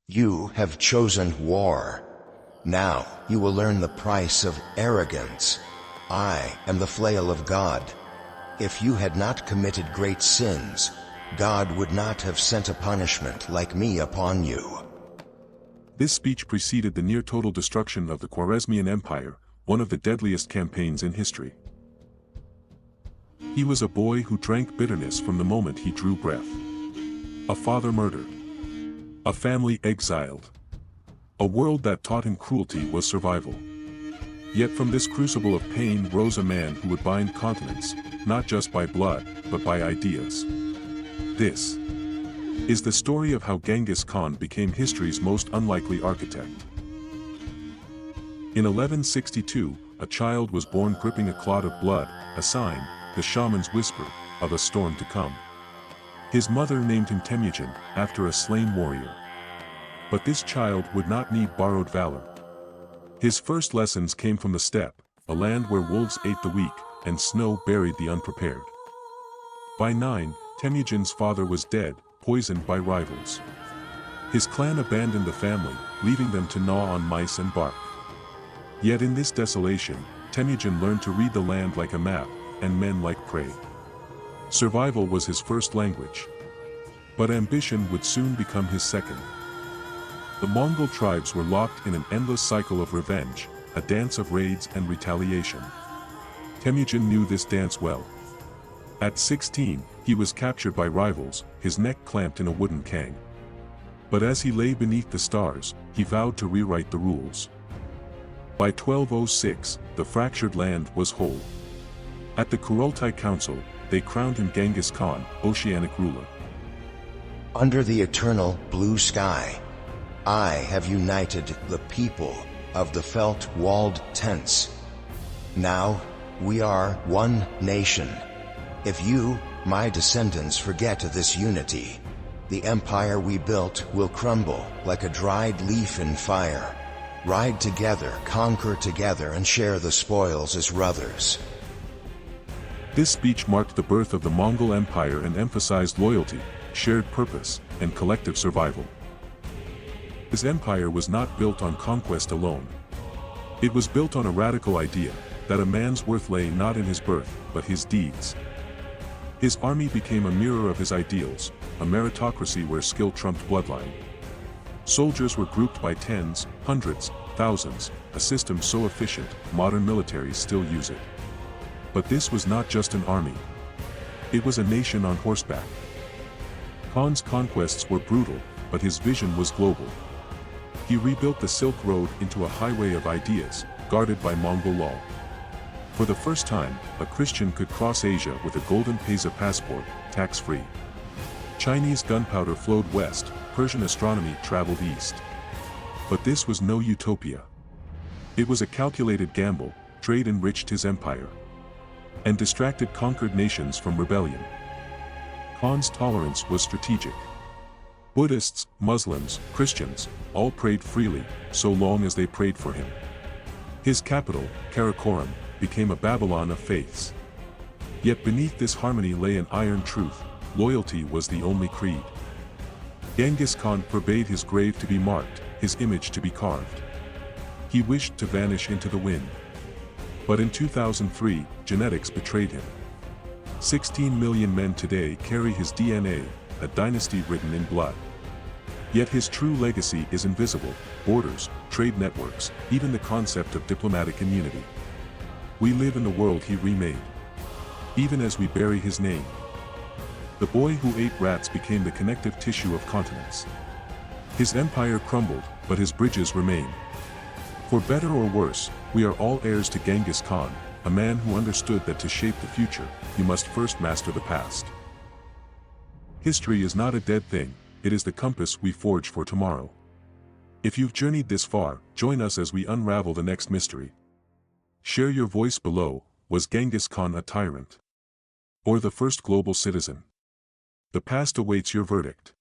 You have chosen war. Now you will learn the price of arrogance. I am the flail of God. If you had not committed great sins, God would not have sent a punishment like me upon you. This speech preceded the near-total destruction of the Khwarezmian Empire, one of the deadliest campaigns in history. He was a boy who drank bitterness from the moment he drew breath. A father murdered. A family exiled. A world that taught him cruelty was survival. Yet from this crucible of pain rose a man who would bind continents, not just by blood, but by ideas. This is the story of how Genghis Khan became history's most unlikely architect. In 1162, a child was born gripping a clot of blood, a sign, the shaman's whisper, of a storm to come. His mother named him Temujin, after a slain warrior. But this child would not need borrowed valor. His first lessons came from the steppe, a land where wolves ate the weak, and snow buried the unprepared. By 9, Temujin's father was dead, poisoned by rivals. His clan abandoned the family, leaving them to gnaw on mice and bark. Yet in this desolation, Temujin learned to read the land like a map, and men like prey. Survival was his first language. But ambition would soon become his second. The Mongol tribes were locked in an endless cycle of revenge, a dance of raids and retaliation. Temujin knew this dance well. At 16, he was captured by rivals, his neck clamped in a wooden kang. But as he lay beneath the stars, he vowed to rewrite the rules. By 1206, the fractured land was whole. At the Kurultai Council, they crowned him Genghis Khan, oceanic ruler. Under the eternal blue sky, I have united the people of the felt-walled tents. Now, we are one nation. If you, my descendants, forget this unity, the empire we built will crumble like a dried leaf in fire. Ride together, conquer together, and share the spoils as brothers. This speech marked the birth of the Mongol Empire and emphasized loyalty, shared purpose, and collective survival. His empire was not built on conquest alone. It was built on a radical idea, that a man's worth lay not in his birth, but his deeds. His army became a mirror of his ideals, a meritocracy where skill trumped bloodline. Soldiers were grouped by tens, hundreds, thousands, a system so efficient, modern militaries still use it. But this was not just an army. It was a nation on horseback. Khan's conquests were brutal, but his vision was global. He rebuilt the Silk Road into a highway of ideas, guarded by Mongol law. For the first time, a Christian could cross Asia with a golden Pesa passport, tax-free. Chinese gunpowder flowed west, Persian astronomy traveled east. But this was no utopia. It was a calculated gamble. Trade enriched his empire and distracted conquered nations from rebellion. Khan's tolerance was strategic. Buddhists, Muslims, Christians, all prayed freely, so long as they prayed for him. His capital, Karakoram, became a Babylon of faiths. Yet beneath this harmony lay an iron truth: loyalty was the only creed. Genghis Khan forbade his grave to be marked, his image to be carved. He wished to vanish into the wind. But in 2003, genetics betrayed him. 16 million men today carry his DNA, a dynasty written in blood. Yet his true legacy is invisible: borders, trade networks, even the concept of diplomatic immunity. We live in the world he remade. Even as we bury his name. The boy who ate rats became the connective tissue of continents. His empire crumbled, but his bridges remain. For better or worse, we are all heirs to Genghis Khan, a man who understood that to shape the future, you must first master the past. History is not a dead thing, it is the compass we forge for tomorrow. If you've journeyed this far, join us as we unravel the next mystery. Share your voice below. Was Genghis Khan a tyrant? Or the first global citizen? The past awaits your verdict.